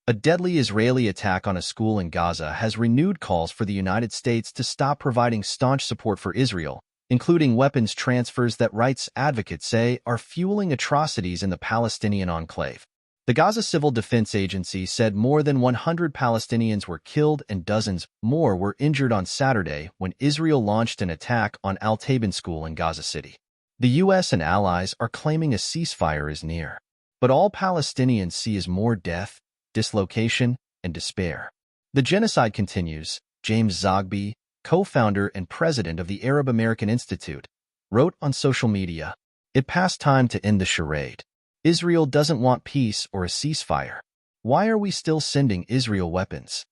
A deadly Israeli attack on a school in Gaza has renewed calls for the United States to stop providing staunch support for Israel, including weapons transfers that rights advocates say are fueling atrocities in the Palestinian enclave. The Gaza Civil Defense Agency said more than 100 Palestinians were killed and dozens more were injured on Saturday when Israel launched an attack on Al-Taban School in Gaza City. The U.S. and allies are claiming a ceasefire is near, but all Palestinians see is more death, dislocation, and despair. The genocide continues, James Zogby, co-founder and president of the Arab American Institute, wrote on social media, "It passed time to end the charade. Israel doesn't want peace or a ceasefire. Why are we still sending Israel weapons?"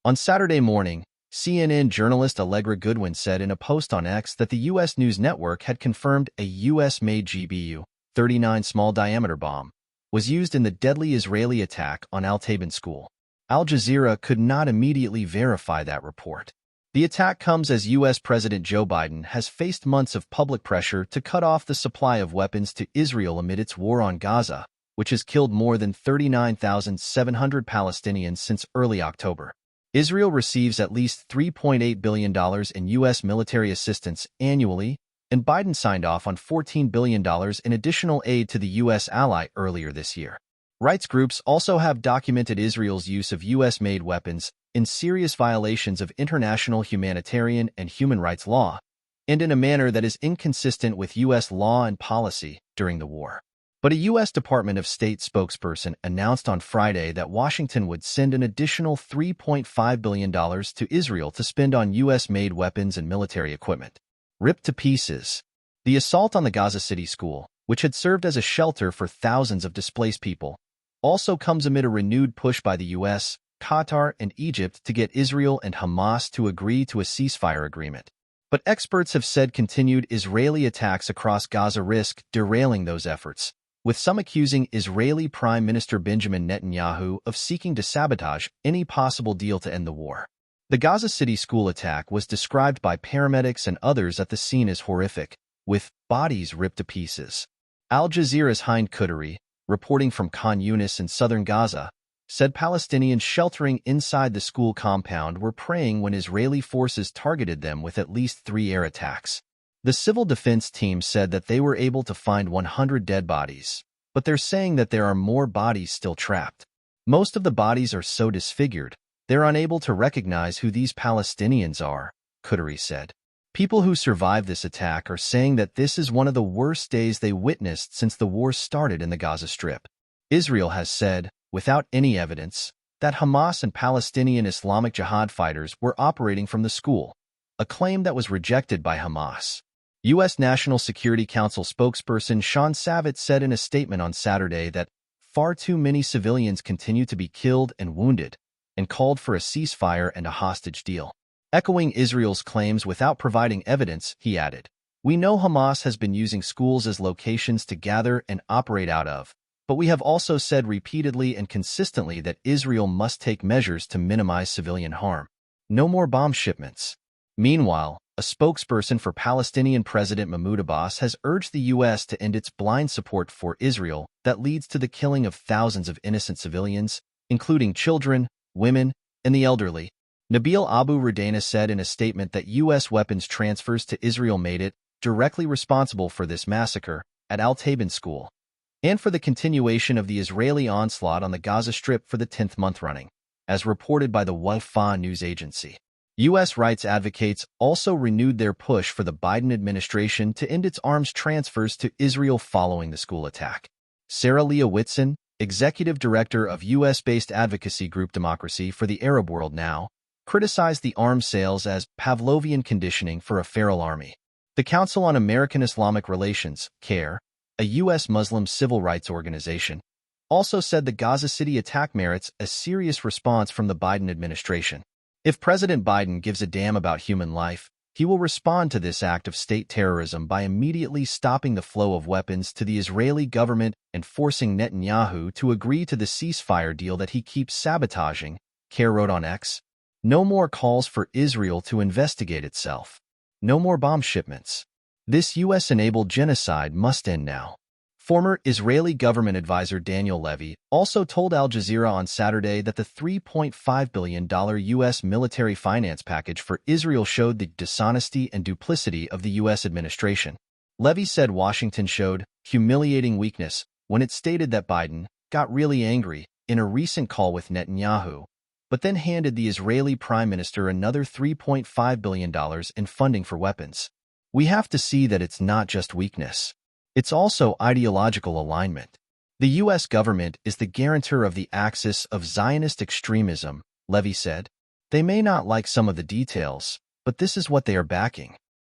On Saturday morning, CNN journalist Allegra Goodwin said in a post on X that the U.S. News Network had confirmed a U.S.-made GBU-39 small-diameter bomb was used in the deadly Israeli attack on Al-Taban School. Al Jazeera could not immediately verify that report. The attack comes as U.S. President Joe Biden has faced months of public pressure to cut off the supply of weapons to Israel amid its war on Gaza, which has killed more than 39,700 Palestinians since early October. Israel receives at least $3.8 billion in U.S. military assistance annually, and Biden signed off on $14 billion in additional aid to the U.S. ally earlier this year. Rights groups also have documented Israel's use of U.S.-made weapons in serious violations of international humanitarian and human rights law, and in a manner that is inconsistent with U.S. law and policy during the war. But a U.S. Department of State spokesperson announced on Friday that Washington would send an additional $3.5 billion to Israel to spend on U.S.-made weapons and military equipment. Ripped to pieces. The assault on the Gaza City school, which had served as a shelter for thousands of displaced people, also comes amid a renewed push by the U.S., Qatar, and Egypt to get Israel and Hamas to agree to a ceasefire agreement. But experts have said continued Israeli attacks across Gaza risk derailing those efforts, with some accusing Israeli Prime Minister Benjamin Netanyahu of seeking to sabotage any possible deal to end the war. The Gaza City school attack was described by paramedics and others at the scene as horrific, with bodies ripped to pieces. Al Jazeera's Hind Qudri, reporting from Khan Yunis in southern Gaza, said Palestinians sheltering inside the school compound were praying when Israeli forces targeted them with at least 3 air attacks. The civil defense team said that they were able to find 100 dead bodies, but they're saying that there are more bodies still trapped. Most of the bodies are so disfigured, they're unable to recognize who these Palestinians are, Qudri said. People who survived this attack are saying that this is one of the worst days they witnessed since the war started in the Gaza Strip. Israel has said, without any evidence, that Hamas and Palestinian Islamic Jihad fighters were operating from the school, a claim that was rejected by Hamas. U.S. National Security Council spokesperson Sean Savitz said in a statement on Saturday that far too many civilians continue to be killed and wounded, and called for a ceasefire and a hostage deal. Echoing Israel's claims without providing evidence, he added, "We know Hamas has been using schools as locations to gather and operate out of, but we have also said repeatedly and consistently that Israel must take measures to minimize civilian harm. No more bomb shipments." Meanwhile, a spokesperson for Palestinian President Mahmoud Abbas has urged the U.S. to end its blind support for Israel that leads to the killing of thousands of innocent civilians, including children, women, and the elderly. Nabil Abu Rudana said in a statement that U.S. weapons transfers to Israel made it directly responsible for this massacre at Al-Taban School, and for the continuation of the Israeli onslaught on the Gaza Strip for the 10th month running, as reported by the Wafa news agency. U.S. rights advocates also renewed their push for the Biden administration to end its arms transfers to Israel following the school attack. Sarah Leah Whitson, executive director of U.S.-based advocacy group Democracy for the Arab World Now, criticized the arms sales as Pavlovian conditioning for a feral army. The Council on American Islamic Relations, CARE, a U.S. Muslim civil rights organization, also said the Gaza City attack merits a serious response from the Biden administration. If President Biden gives a damn about human life, he will respond to this act of state terrorism by immediately stopping the flow of weapons to the Israeli government and forcing Netanyahu to agree to the ceasefire deal that he keeps sabotaging, CARE wrote on X. No more calls for Israel to investigate itself. No more bomb shipments. This U.S.-enabled genocide must end now. Former Israeli government advisor Daniel Levy also told Al Jazeera on Saturday that the $3.5 billion U.S. military finance package for Israel showed the dishonesty and duplicity of the U.S. administration. Levy said Washington showed humiliating weakness when it stated that Biden got really angry in a recent call with Netanyahu, but then handed the Israeli Prime Minister another $3.5 billion in funding for weapons. We have to see that it's not just weakness. It's also ideological alignment. The U.S. government is the guarantor of the axis of Zionist extremism, Levy said. They may not like some of the details, but this is what they are backing.